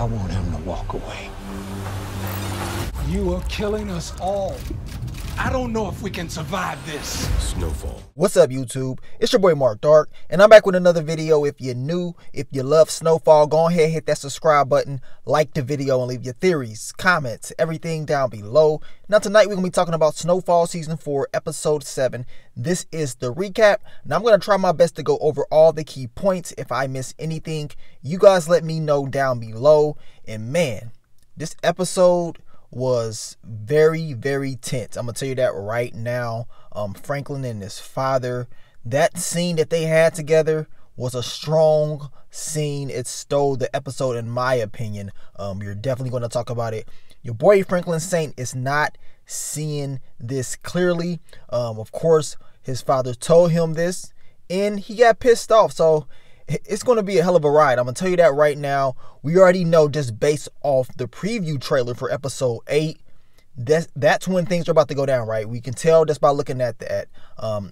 want him to walk away. You are killing us all. I don't know if we can survive this. Snowfall. What's up, YouTube? It's your boy Mark Dark, and I'm back with another video. If you're new, if you love Snowfall, go ahead, hit that subscribe button, like the video, and leave your theories, comments, everything down below. Now tonight we're going to be talking about Snowfall Season 4, Episode 7. This is the recap. Now I'm going to try my best to go over all the key points. If I miss anything, you guys let me know down below. And man, this episode was very, very tense. I'm gonna tell you that right now. Franklin and his father, that scene that they had together was a strong scene. It stole the episode in my opinion. You're definitely going to talk about it. Your boy Franklin Saint is not seeing this clearly. Of course his father told him this and he got pissed off, so it's going to be a hell of a ride. I'm going to tell you that right now. We already know, just based off the preview trailer for episode 8, that's when things are about to go down, right? We can tell just by looking at that.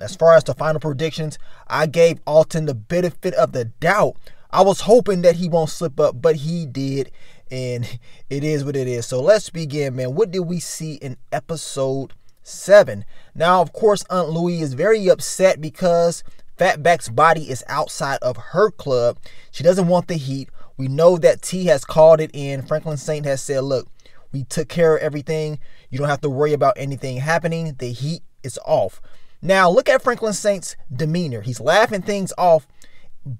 As far as the final predictions, I gave Alton the benefit of the doubt. I was hoping that he won't slip up, but he did, and it is what it is. So let's begin, man. What did we see in episode 7? Now, of course, Aunt Louie is very upset because Fatback's body is outside of her club. She doesn't want the heat. We know that T has called it in. Franklin Saint has said, look, we took care of everything. You don't have to worry about anything happening. The heat is off. Now, look at Franklin Saint's demeanor. He's laughing things off,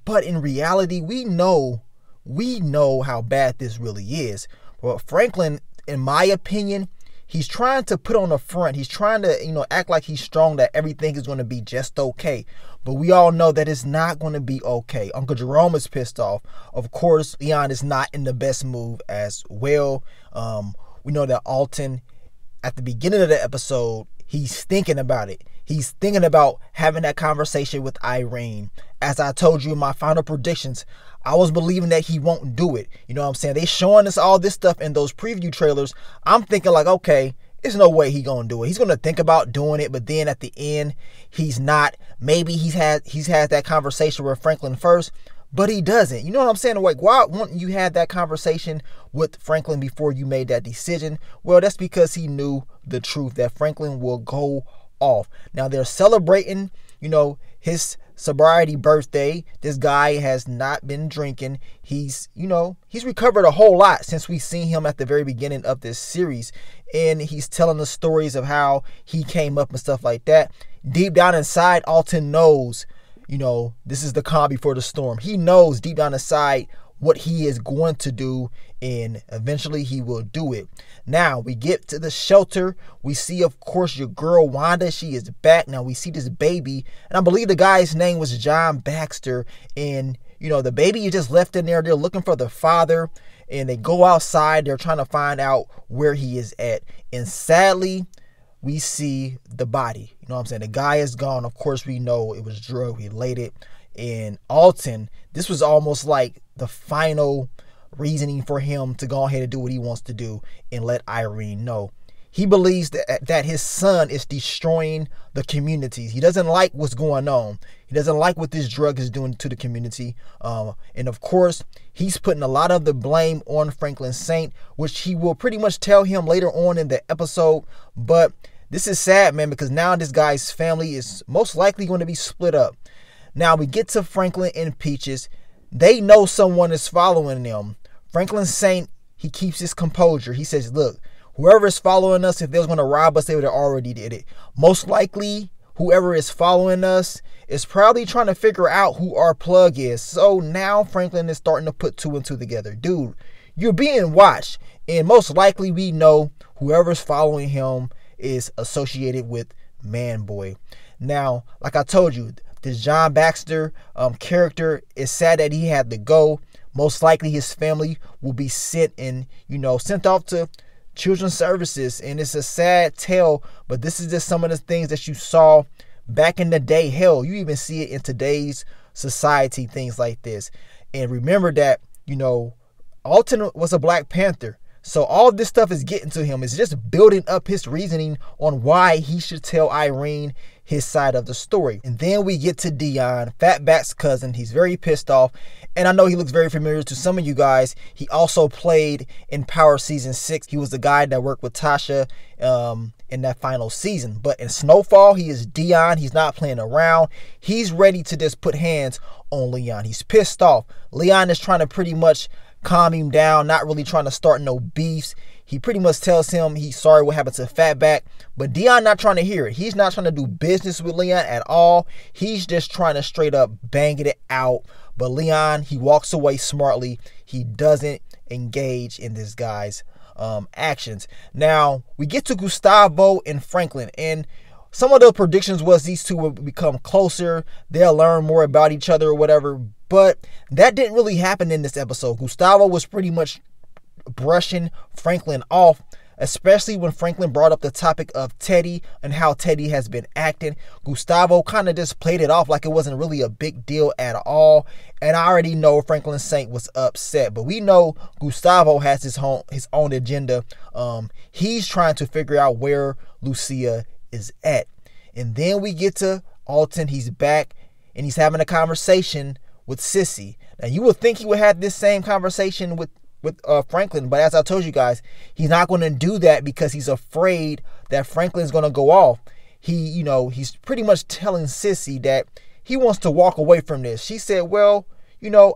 but in reality, we know how bad this really is. Well, Franklin, in my opinion, he's trying to put on a front. He's trying to, act like he's strong, that everything is going to be just okay. But we all know that it's not going to be okay. Uncle Jerome is pissed off. Of course, Leon is not in the best mood as well. We know that Alton, at the beginning of the episode, he's thinking about it. He's thinking about having that conversation with Irene. As I told you in my final predictions, I was believing that he won't do it. You know what I'm saying? They showing us all this stuff in those preview trailers. I'm thinking like, okay, there's no way he's gonna do it. He's gonna think about doing it, but then at the end, he's not. Maybe he's had that conversation with Franklin first, but he doesn't. You know what I'm saying? Like, why wouldn't you have that conversation with Franklin before you made that decision? Well, that's because he knew the truth, that Franklin will go off. Now they're celebrating, his sobriety birthday. This guy has not been drinking. He's recovered a whole lot since we've seen him at the very beginning of this series. And he's telling the stories of how he came up and stuff like that. Deep down inside, Alton knows, this is the calm before the storm. He knows deep down inside what he is going to do, and eventually he will do it. Now we get to the shelter. We see, of course, your girl Wanda. She is back. Now we see this baby, and I believe the guy's name was John Baxter. And the baby is just left in there. They're looking for the father, and they go outside. They're trying to find out where he is at, and sadly we see the body. You know what I'm saying? The guy is gone. Of course, we know it was drug related. And Alton, this was almost like the final reasoning for him to go ahead and do what he wants to do and let Irene know. He believes that his son is destroying the communities. He doesn't like what's going on. He doesn't like what this drug is doing to the community. And of course, he's putting a lot of the blame on Franklin Saint, which he will pretty much tell him later on in the episode. But this is sad, man, because now this guy's family is most likely going to be split up. Now we get to Franklin and Peaches. They know someone is following them. Franklin Saint, he keeps his composure. He says, look, whoever is following us, if they was going to rob us, they would have already did it. Most likely, whoever is following us is probably trying to figure out who our plug is. So now Franklin is starting to put two and two together. Dude, you're being watched. And most likely we know whoever's following him is associated with Man Boy. Now, like I told you, this John Baxter character, is sad that he had to go. Most likely his family will be sent off to children's services, and it's a sad tale, but this is just some of the things that you saw back in the day. Hell, you even see it in today's society, things like this. And remember that, Alton was a Black Panther. So all this stuff is getting to him. It's just building up his reasoning on why he should tell Irene his side of the story. And then we get to Dion, Fatback's cousin. He's very pissed off. And I know he looks very familiar to some of you guys. He also played in Power Season 6. He was the guy that worked with Tasha in that final season. But in Snowfall, he is Dion. He's not playing around. He's ready to just put hands on Leon. He's pissed off. Leon is trying to pretty much calm him down, not really trying to start no beefs. He pretty much tells him he's sorry what happened to Fatback, but Dion not trying to hear it. He's not trying to do business with Leon at all. He's just trying to straight up bang it out. But Leon, he walks away smartly. He doesn't engage in this guy's actions. Now, we get to Gustavo and Franklin, and some of the predictions was these two will become closer. They'll learn more about each other or whatever, but that didn't really happen in this episode. Gustavo was pretty much brushing Franklin off, especially when Franklin brought up the topic of Teddy and how Teddy has been acting. Gustavo kind of just played it off like it wasn't really a big deal at all. And I already know Franklin Saint was upset, but we know Gustavo has his own agenda. He's trying to figure out where Lucia is at. And then we get to Alton. He's back and he's having a conversation with Sissy. Now you would think he would have this same conversation with Franklin, but as I told you guys, he's not going to do that because he's afraid that Franklin's going to go off. He's pretty much telling Sissy that he wants to walk away from this. She said, well,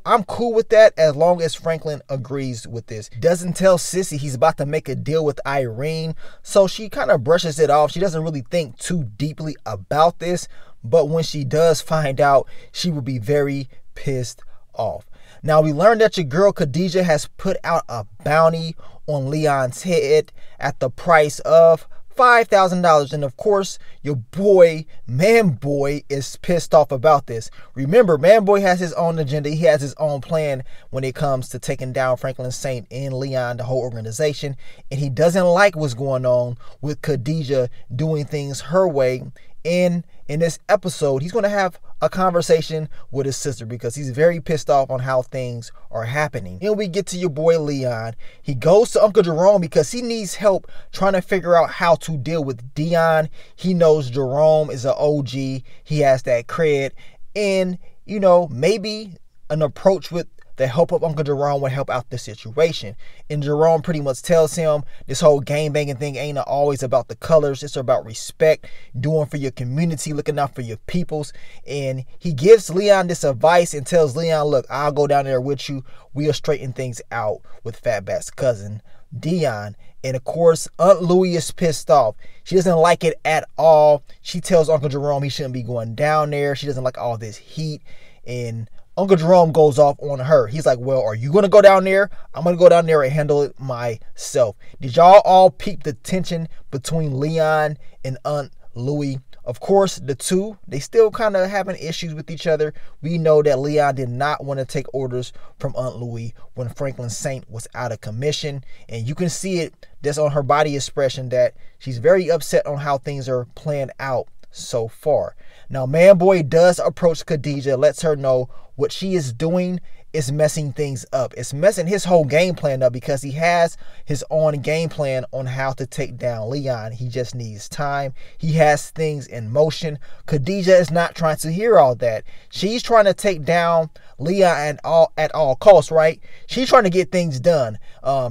I'm cool with that as long as Franklin agrees with this. Doesn't tell Sissy he's about to make a deal with Irene, so she kind of brushes it off. She doesn't really think too deeply about this, but when she does find out, she will be very pissed off. Now, we learned that your girl Khadijah has put out a bounty on Leon's head at the price of $5,000. And of course, your boy, Man-Boy, is pissed off about this. Remember, Man-Boy has his own agenda. He has his own plan when it comes to taking down Franklin Saint and Leon, the whole organization. And he doesn't like what's going on with Khadijah doing things her way. And in this episode, he's going to have a conversation with his sister because he's very pissed off on how things are happening. And we get to your boy Leon. He goes to Uncle Jerome because he needs help trying to figure out how to deal with Dion. He knows Jerome is an OG. He has that cred. And, maybe an approach with the help of Uncle Jerome would help out the situation. And Jerome pretty much tells him this whole gang banging thing ain't always about the colors. It's about respect, doing for your community, looking out for your peoples. And he gives Leon this advice and tells Leon, look, I'll go down there with you. We'll straighten things out with Fatback's cousin, Dion. And of course, Aunt Louie is pissed off. She doesn't like it at all. She tells Uncle Jerome he shouldn't be going down there. She doesn't like all this heat. And Uncle Jerome goes off on her. He's like, well, are you going to go down there? I'm going to go down there and handle it myself. Did y'all all peep the tension between Leon and Aunt Louie? Of course, the two, they still kind of having issues with each other. We know that Leon did not want to take orders from Aunt Louie when Franklin Saint was out of commission. And you can see it just on her body expression that she's very upset on how things are playing out so far. Now, Man-Boy does approach Khadijah, lets her know what she is doing is messing things up. It's messing his whole game plan up because he has his own game plan on how to take down Leon. He just needs time. He has things in motion. Khadijah is not trying to hear all that. She's trying to take down Leon at all costs, right? She's trying to get things done.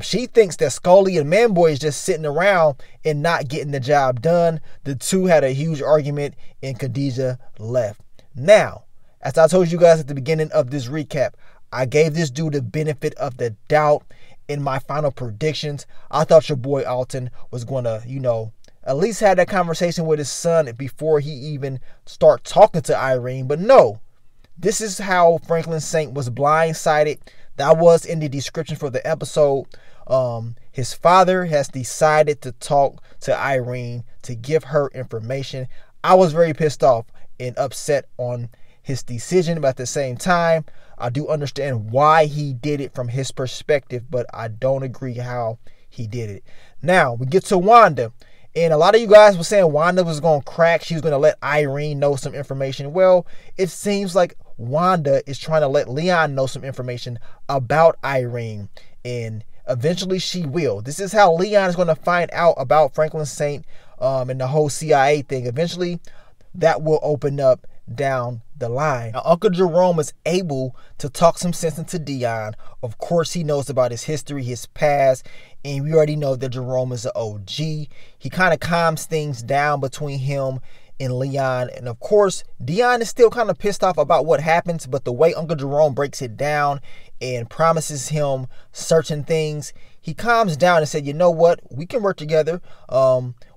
She thinks that Scully and Man-Boy is just sitting around and not getting the job done. The two had a huge argument and Khadijah left. Now, as I told you guys at the beginning of this recap, I gave this dude the benefit of the doubt in my final predictions. I thought your boy Alton was going to, at least have that conversation with his son before he even start talking to Irene. But no, this is how Franklin Saint was blindsided. That was in the description for the episode. His father has decided to talk to Irene to give her information. I was very pissed off and upset on his decision, but at the same time, I do understand why he did it from his perspective, but I don't agree how he did it. Now, we get to Wanda, and a lot of you guys were saying Wanda was going to crack. She was going to let Irene know some information. Well, it seems like Wanda is trying to let Leon know some information about Irene, and eventually she will. This is how Leon is going to find out about Franklin Saint and the whole CIA thing. Eventually, that will open up down the line. Now, Uncle Jerome is able to talk some sense into Dion. Of course, he knows about his history, his past, and we already know that Jerome is an OG. He kind of calms things down between him and Leon. And of course, Dion is still kind of pissed off about what happens, but the way Uncle Jerome breaks it down and promises him certain things, he calms down and said, you know what, we can work together.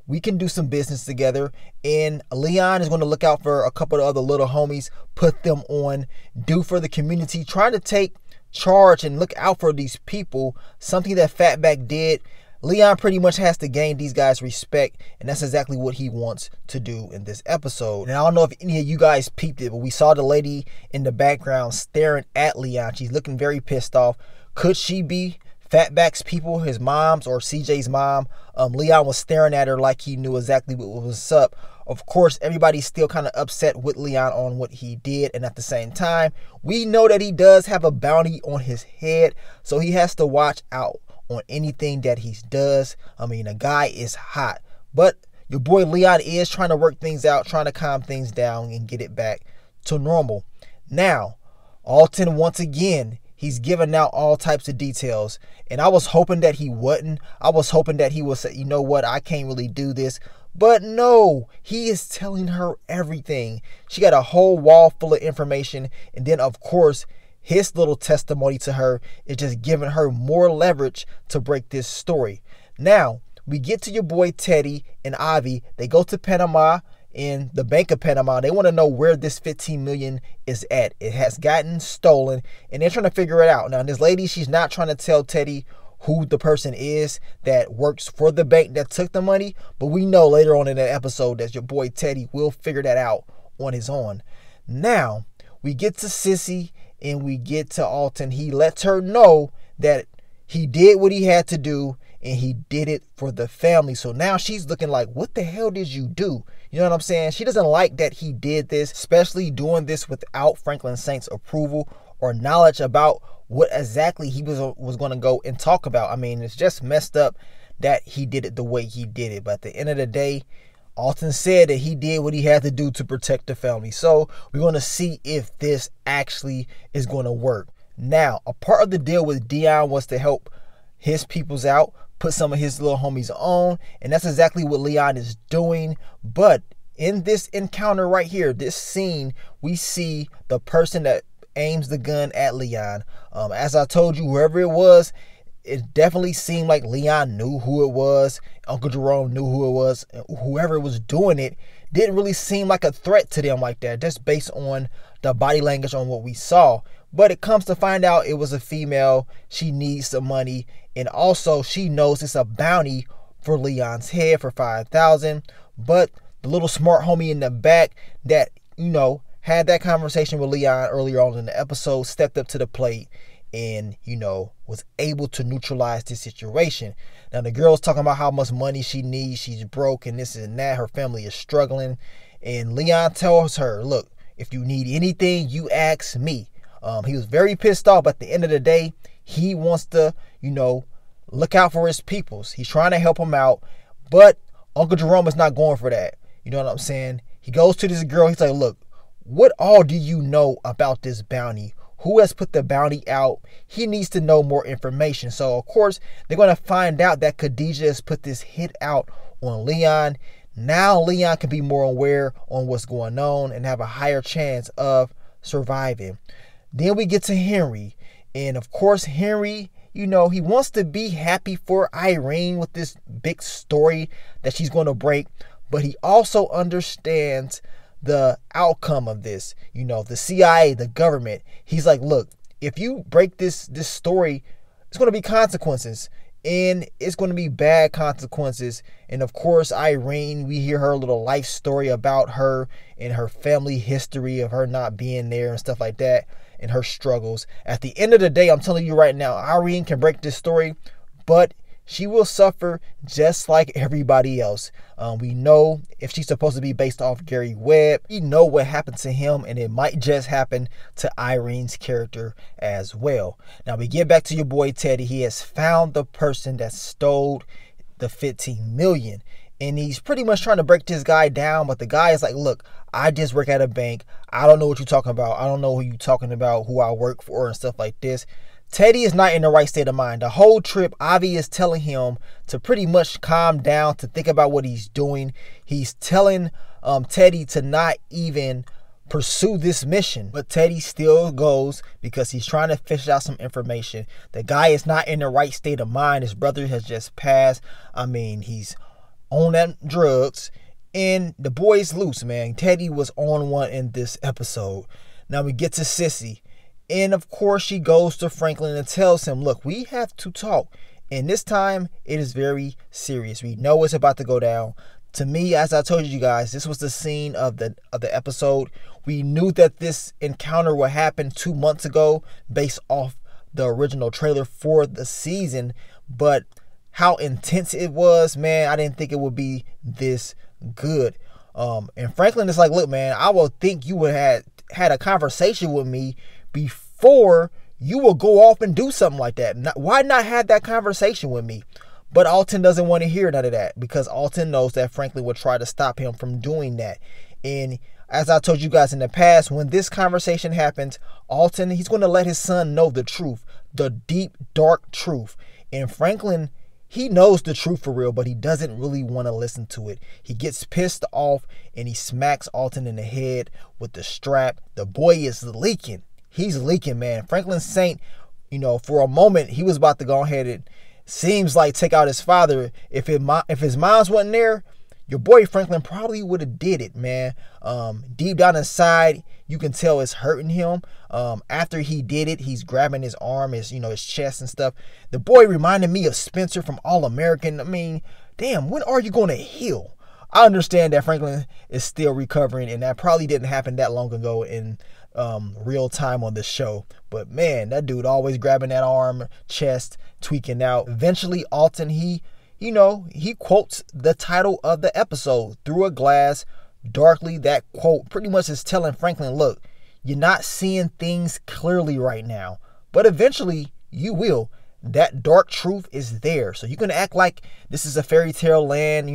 We can do some business together. And Leon is going to look out for a couple of other little homies, put them on due for the community, trying to take charge and look out for these people. Something that Fatback did. Leon pretty much has to gain these guys' respect, and that's exactly what he wants to do in this episode. And I don't know if any of you guys peeped it, but we saw the lady in the background staring at Leon. She's looking very pissed off. Could she be Fatback's people, his mom's or CJ's mom? Leon was staring at her like he knew exactly what was up. Of course, everybody's still kind of upset with Leon on what he did. And at the same time, we know that he does have a bounty on his head, so he has to watch out on anything that he does. I mean, the guy is hot. But your boy Leon is trying to work things out, trying to calm things down and get it back to normal. Now, Alton, once again, he's giving out all types of details. And I was hoping that he wouldn't. I was hoping that he would say, you know what, I can't really do this. But no, he is telling her everything. She got a whole wall full of information. And then, of course, his little testimony to her is just giving her more leverage to break this story. Now, we get to your boy Teddy and Avi. They go to Panama, in the Bank of Panama. They want to know where this 15 million is at. It has gotten stolen, and they're trying to figure it out. Now, this lady, she's not trying to tell Teddy who the person is that works for the bank that took the money, but we know later on in the episode that your boy Teddy will figure that out on his own. Now, we get to Sissy and we get to Alton. He lets her know that he did what he had to do, and he did it for the family. So now she's looking like, what the hell did you do? You know what I'm saying? She doesn't like that he did this, especially doing this without Franklin Saint's approval or knowledge about what exactly he was going to go and talk about. I mean, it's just messed up that he did it the way he did it. But at the end of the day, Alton said that he did what he had to do to protect the family. So we're going to see if this actually is going to work. Now, a part of the deal with Dion was to help his peoples out, put some of his little homies on, and that's exactly what Leon is doing. But in this encounter right here, this scene, we see the person that aims the gun at Leon. As I told you, whoever it was, it definitely seemed like Leon knew who it was. Uncle Jerome knew who it was. Whoever was doing it didn't really seem like a threat to them like that, just based on the body language on what we saw. But it comes to find out it was a female. She needs some money, and also she knows it's a bounty for Leon's head for $5,000. But the little smart homie in the back that, you know, had that conversation with Leon earlier on in the episode stepped up to the plate and, you know, was able to neutralize this situation. Now, the girl's talking about how much money she needs. She's broke and this and that. Her family is struggling. And Leon tells her, look, if you need anything, you ask me. He was very pissed off, but at the end of the day, he wants to, you know, look out for his peoples. He's trying to help them out, but Uncle Jerome is not going for that. You know what I'm saying? He goes to this girl. He's like, look, what all do you know about this bounty? Who has put the bounty out? He needs to know more information. So, of course, they're going to find out that Khadijah has put this hit out on Leon. Now Leon can be more aware on what's going on and have a higher chance of surviving. Then we get to Henry. And, of course, Henry, you know, he wants to be happy for Irene with this big story that she's going to break. But he also understands the outcome of this. You know, the CIA, the government. He's like, look, if you break this story, it's going to be consequences. And it's going to be bad consequences. And of course, Irene, we hear her little life story about her and her family history of her not being there and stuff like that, and her struggles. At the end of the day, I'm telling you right now, Irene can break this story, but she will suffer just like everybody else. We know if she's supposed to be based off Gary Webb, we know what happened to him, and it might just happen to Irene's character as well. Now we get back to your boy Teddy. He has found the person that stole the 15 million. And he's pretty much trying to break this guy down. But the guy is like, look, I just work at a bank. I don't know what you're talking about. I don't know who you're talking about, who I work for and stuff like this. Teddy is not in the right state of mind. The whole trip, Avi is telling him to pretty much calm down, to think about what he's doing. He's telling Teddy to not even pursue this mission. But Teddy still goes because he's trying to fish out some information. The guy is not in the right state of mind. His brother has just passed. I mean, he's on that drugs. And the boy's loose, man. Teddy was on one in this episode. Now we get to Sissy. And of course, she goes to Franklin and tells him, look, we have to talk. And this time, it is very serious. We know it's about to go down. To me, as I told you guys, this was the scene of the episode. We knew that this encounter would happen 2 months ago based off the original trailer for the season. But how intense it was, man, I didn't think it would be this good. And Franklin is like, look, man, I will think you would have had a conversation with me before you will go off and do something like that. Why not have that conversation with me? But Alton doesn't want to hear none of that because Alton knows that Franklin will try to stop him from doing that. And as I told you guys in the past, when this conversation happens, Alton, he's going to let his son know the truth, the deep, dark truth. And Franklin, he knows the truth for real, but he doesn't really want to listen to it. He gets pissed off and he smacks Alton in the head with the strap. The boy is leaking. He's leaking, man. Franklin Saint, for a moment, he was about to go ahead and seems like take out his father. If his mom's wasn't there, your boy Franklin probably would have did it, man. Deep down inside, you can tell it's hurting him. After he did it, he's grabbing his arm, his chest and stuff. The boy reminded me of Spencer from All American. I mean, damn, when are you going to heal? I understand that Franklin is still recovering, and that probably didn't happen that long ago in real time on the show. But man, that dude always grabbing that arm, chest, tweaking out. Eventually, Alton, he quotes the title of the episode, Through a Glass Darkly. That quote pretty much is telling Franklin, look, you're not seeing things clearly right now, but eventually you will. That dark truth is there. So you're going to act like this is a fairy tale land,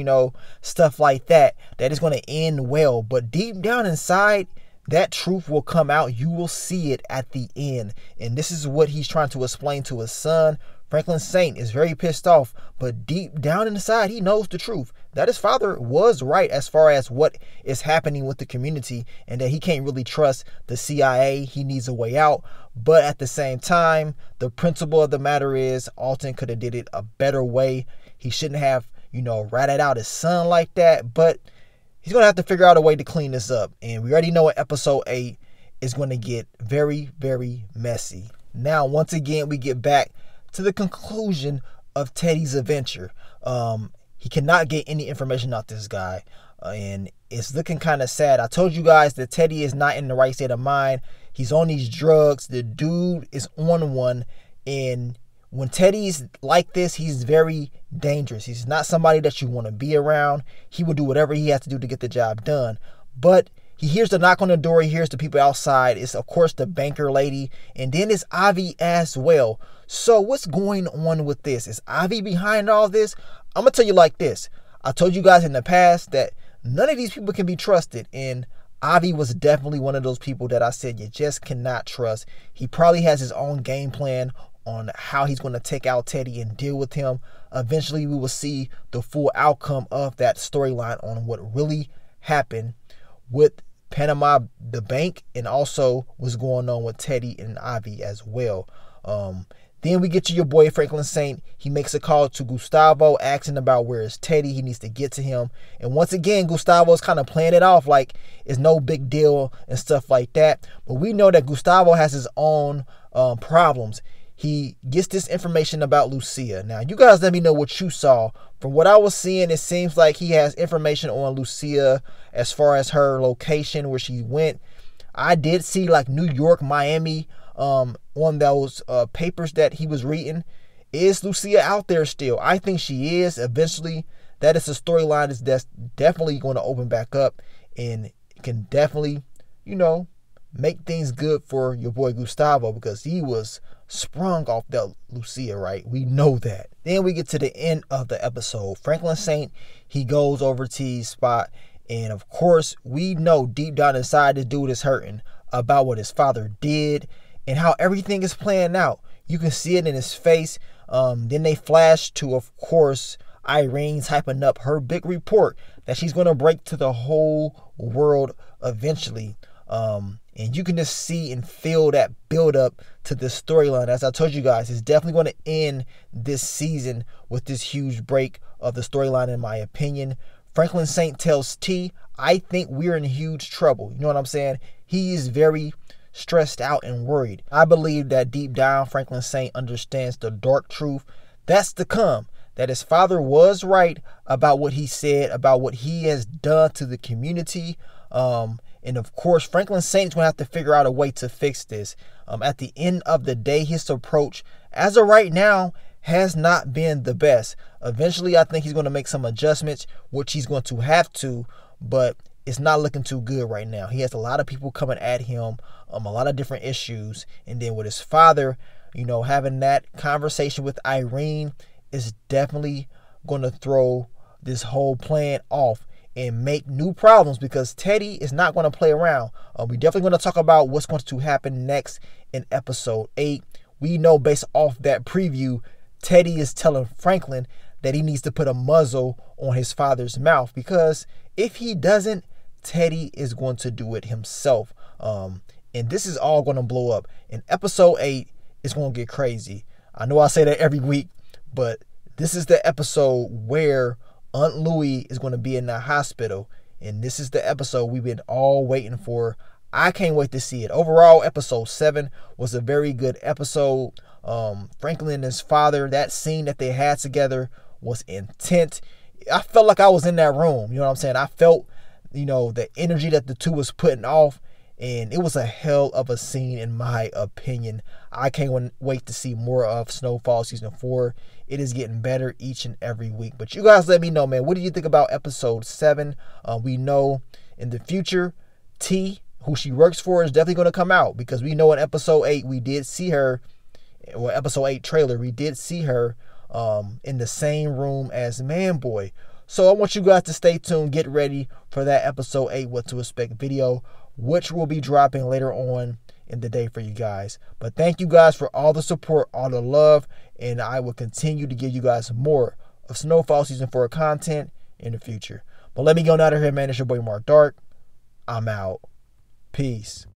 stuff like that is going to end well. But deep down inside, that truth will come out. You will see it at the end. And this is what he's trying to explain to his son. Franklin Saint is very pissed off, but deep down inside, he knows the truth. That his father was right as far as what is happening with the community and that he can't really trust the CIA. He needs a way out. But at the same time, the principle of the matter is Alton could have did it a better way. He shouldn't have, ratted out his son like that. But he's going to have to figure out a way to clean this up. And we already know in episode 8 is going to get very, very messy. Now, once again, we get back to the conclusion of Teddy's adventure. He cannot get any information out this guy. And it's looking kind of sad. I told you guys that Teddy is not in the right state of mind. He's on these drugs. The dude is on one. And when Teddy's like this, he's very dangerous. He's not somebody that you want to be around. He will do whatever he has to do to get the job done. But he hears the knock on the door. He hears the people outside. It's, of course, the banker lady. And then it's Avi as well. So what's going on with this? Is Avi behind all this? I'm going to tell you like this. I told you guys in the past that none of these people can be trusted. And Avi was definitely one of those people that I said you just cannot trust. He probably has his own game plan on how he's going to take out Teddy and deal with him. Eventually, we will see the full outcome of that storyline on what really happened with Panama, the bank, and also what's going on with Teddy and Avi as well. Then we get to your boy Franklin Saint. He makes a call to Gustavo asking about where is Teddy. He needs to get to him. And once again, Gustavo's kind of playing it off like it's no big deal and stuff like that. But we know that Gustavo has his own problems. He gets this information about Lucia. Now, you guys let me know what you saw. From what I was seeing, it seems like he has information on Lucia as far as her location, where she went. I did see like New York, Miami, on those papers that he was reading. Is Lucia out there still? I think she is. Eventually, that is a storyline that's definitely going to open back up and can definitely, make things good for your boy Gustavo, because he was sprung off that Lucia, right? We know that. Then we get to the end of the episode. Franklin Saint, he goes over to his spot And of course, we know deep down inside this dude is hurting about what his father did and how everything is playing out. You can see it in his face. Then they flash to, of course, Irene typing up her big report that she's going to break to the whole world eventually. And you can just see and feel that build up to this storyline. As I told you guys, it's definitely going to end this season with this huge break of the storyline, in my opinion. Franklin Saint tells T, I think we're in huge trouble. You know what I'm saying? He is very stressed out and worried. I believe that deep down, Franklin Saint understands the dark truth that's to come. That his father was right about what he said, about what he has done to the community. And of course, Franklin Saint's going to have to figure out a way to fix this. At the end of the day, his approach, as of right now, has not been the best. Eventually, I think he's going to make some adjustments, which he's going to have to, but it's not looking too good right now. He has a lot of people coming at him, a lot of different issues. And then with his father, having that conversation with Irene is definitely going to throw this whole plan off and make new problems, because Teddy is not going to play around. We're definitely going to talk about what's going to happen next in episode 8. We know based off that preview, Teddy is telling Franklin that he needs to put a muzzle on his father's mouth, because if he doesn't, Teddy is going to do it himself. And this is all going to blow up. In episode 8, it's going to get crazy. I know I say that every week, but this is the episode where Aunt Louie is going to be in the hospital. And this is the episode we've been all waiting for. I can't wait to see it. Overall, episode 7 was a very good episode. Franklin and his father, that scene that they had together was intense. I felt like I was in that room. You know what I'm saying? I felt, the energy that the two was putting off. And it was a hell of a scene, in my opinion. I can't wait to see more of Snowfall Season 4. It is getting better each and every week. But you guys let me know, man. What do you think about episode 7? We know in the future, T, who she works for, is definitely going to come out. Because we know in episode 8, we did see her, or episode 8 trailer, we did see her in the same room as Man-Boy. So I want you guys to stay tuned. Get ready for that episode 8 What to Expect video, which will be dropping later on in the day for you guys. But thank you guys for all the support, all the love, and I will continue to give you guys more of Snowfall Season 4 content in the future. But let me go out of here, man. It's your boy Mark Dark. I'm out. Peace.